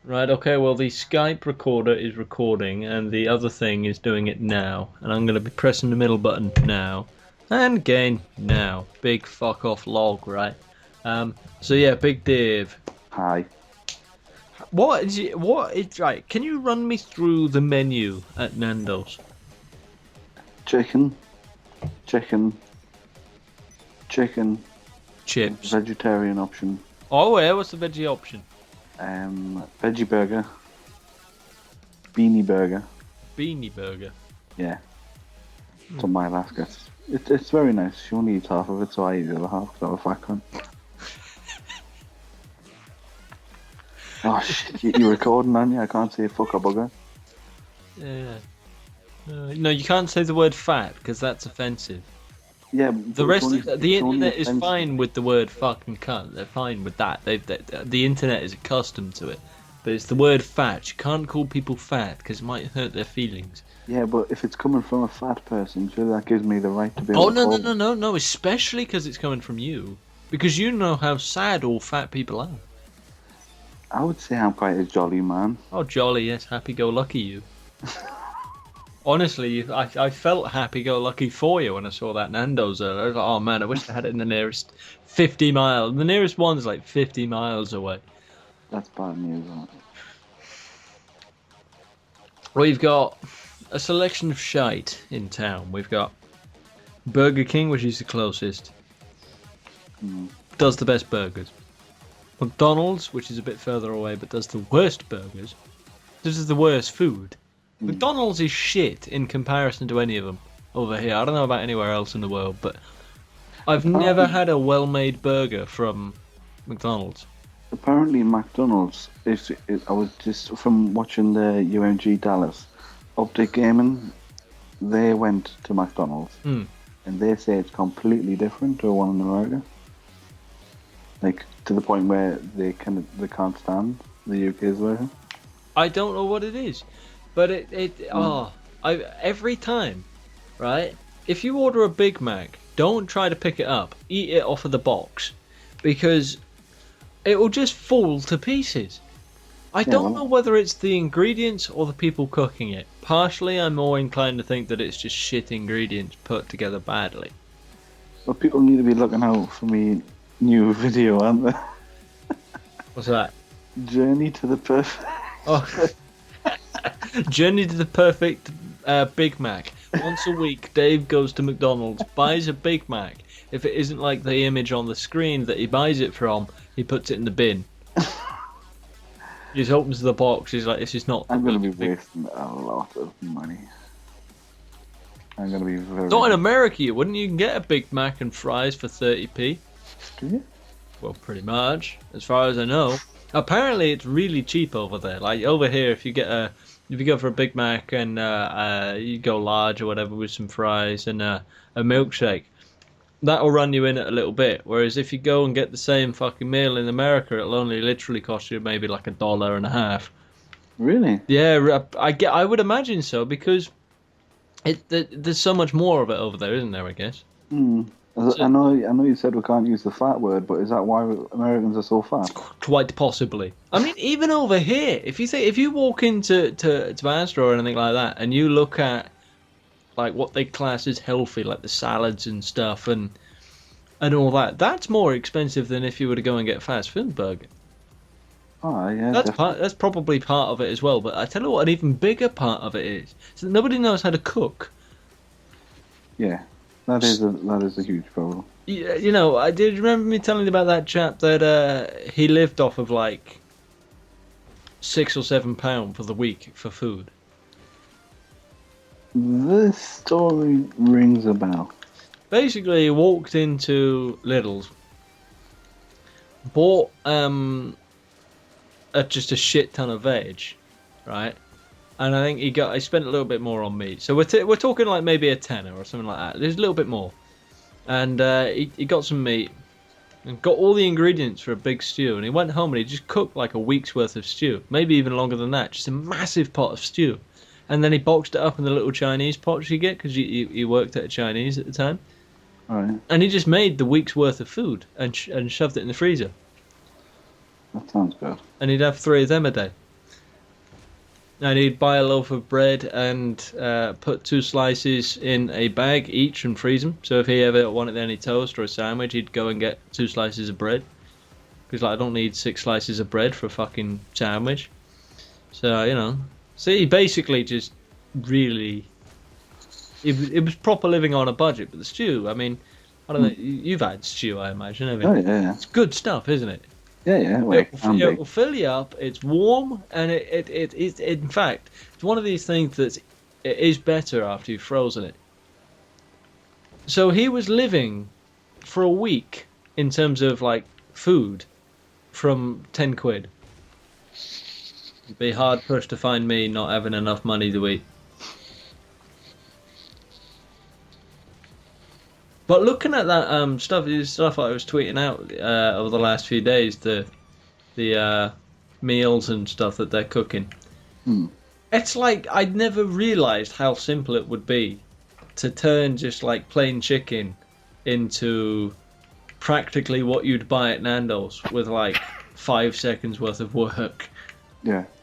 Right, okay, well, the Skype recorder is recording, and the other thing is doing it now. And I'm going to be pressing the middle button now. And again, now. Big fuck off log, right? So yeah, Big Dave. Hi. Right, can you run me through the menu at Nando's? Chicken, chicken, chicken, Chips. vegetarian option, Oh, yeah, what's the veggie option? veggie burger, beanie burger. Beanie burger. Yeah, it's on my basket. It's very nice. She only eats half of it, so I eat the other half because I'm a fat cunt. Oh shit, you recording, aren't you? I can't say fuck a bugger. Yeah. No, you can't say the word fat, because that's offensive. Yeah, The but rest of the it's only internet is offensive. fine with the word fuck and cunt. They're fine with that. The internet is accustomed to it. But it's the word fat. You can't call people fat because it might hurt their feelings. Yeah, but if it's coming from a fat person, surely that gives me the right to be able Oh to no no call no them. no no! Especially because it's coming from you, because you know how sad all fat people are. I would say I'm quite a jolly man. Oh jolly yes, happy-go-lucky you. Honestly, I felt happy-go-lucky for you when I saw that Nando's earlier. I was like, oh man, I wish I had it in the nearest 50 miles. The nearest one's like 50 miles away. That's bad news. We've got a selection of shite in town. We've got Burger King, which is the closest, Mm. does the best burgers. McDonald's, which is a bit further away, but does the worst burgers. This is the worst food. Mm. McDonald's is shit in comparison to any of them over here. I don't know about anywhere else in the world, but I've never Apparently, had a well-made burger from McDonald's. apparently McDonald's is. I was just from watching the UMG Dallas Optic Gaming. They went to McDonald's Hmm. and they say it's completely different to one in America. Like to the point where they can't stand the UK's version. I don't know what it is, but Mm. every time, right? If you order a Big Mac, don't try to pick it up. Eat it off of the box, because it will just fall to pieces. I Yeah, don't know well, whether it's the ingredients or the people cooking it. Partially, I'm more inclined to think that it's just shit ingredients put together badly. but people need to be looking out for me new video, aren't they? What's that? Journey to the perfect. Oh, Journey to the perfect Big Mac. Once a week, Dave goes to McDonald's, buys a Big Mac. If it isn't like the image on the screen that he buys it from, he puts it in the bin. He just opens the box. He's like, "This is not the I'm gonna be perfect Big." wasting a lot of money. I'm gonna be very. Not in America, you wouldn't. You can get a Big Mac and fries for 30p. Do you? Well, pretty much, as far as I know. Apparently, it's really cheap over there. Like over here, if you go for a Big Mac and you go large or whatever with some fries and a milkshake, that'll run you in at a little bit. Whereas if you go and get the same fucking meal in America, it'll only literally cost you maybe like $1.50. Really? Yeah, I would imagine so because there's so much more of it over there, isn't there? I guess. Hmm. So, I know you said we can't use the fat word, but is that why Americans are so fat? quite possibly. I mean, even over here, if you walk into to Asda or anything like that, and you look at like what they class as healthy, like the salads and stuff, and all that, that's more expensive than if you were to go and get a fast food burger. Oh, yeah, definitely. That's probably part of it as well. But I tell you what, an even bigger part of it is that nobody knows how to cook. Yeah, that is a huge problem. You know, I did remember me telling you about that chap that he lived off of like £6 or £7 for the week for food. This story rings a bell. Basically, he walked into Lidl's, bought just a shit ton of veg, right? And I think he spent a little bit more on meat. So we're talking like maybe a tenner or something like that. There's a little bit more, and he got some meat and got all the ingredients for a big stew. And he went home and he just cooked like a week's worth of stew, maybe even longer than that. Just a massive pot of stew. And then he boxed it up in the little Chinese pots you get because he worked at a Chinese at the time. All right, And he just made the week's worth of food and shoved it in the freezer. that sounds good. And he'd have three of them a day. And he'd buy a loaf of bread and put 2 slices in a bag each and freeze them. So if he ever wanted any toast or a sandwich, he'd go and get 2 slices of bread. Because like I don't need 6 slices of bread for a fucking sandwich. So see, he basically just really it was proper living on a budget. But the stew, I mean, I don't know. You've had stew, I imagine, haven't Oh you? yeah, It's good stuff, isn't it? yeah. Well, it can It be. will fill you up. It's warm, and in fact, it's one of these things that it is better after you've frozen it. So he was living for a week in terms of like food from 10 quid. It'd be hard pushed to find me not having enough money to eat. But looking at that stuff I was tweeting out over the last few days, the meals and stuff that they're cooking. Hmm. It's like I'd never realised how simple it would be to turn just like plain chicken into practically what you'd buy at Nando's with like 5 seconds worth of work. Yeah.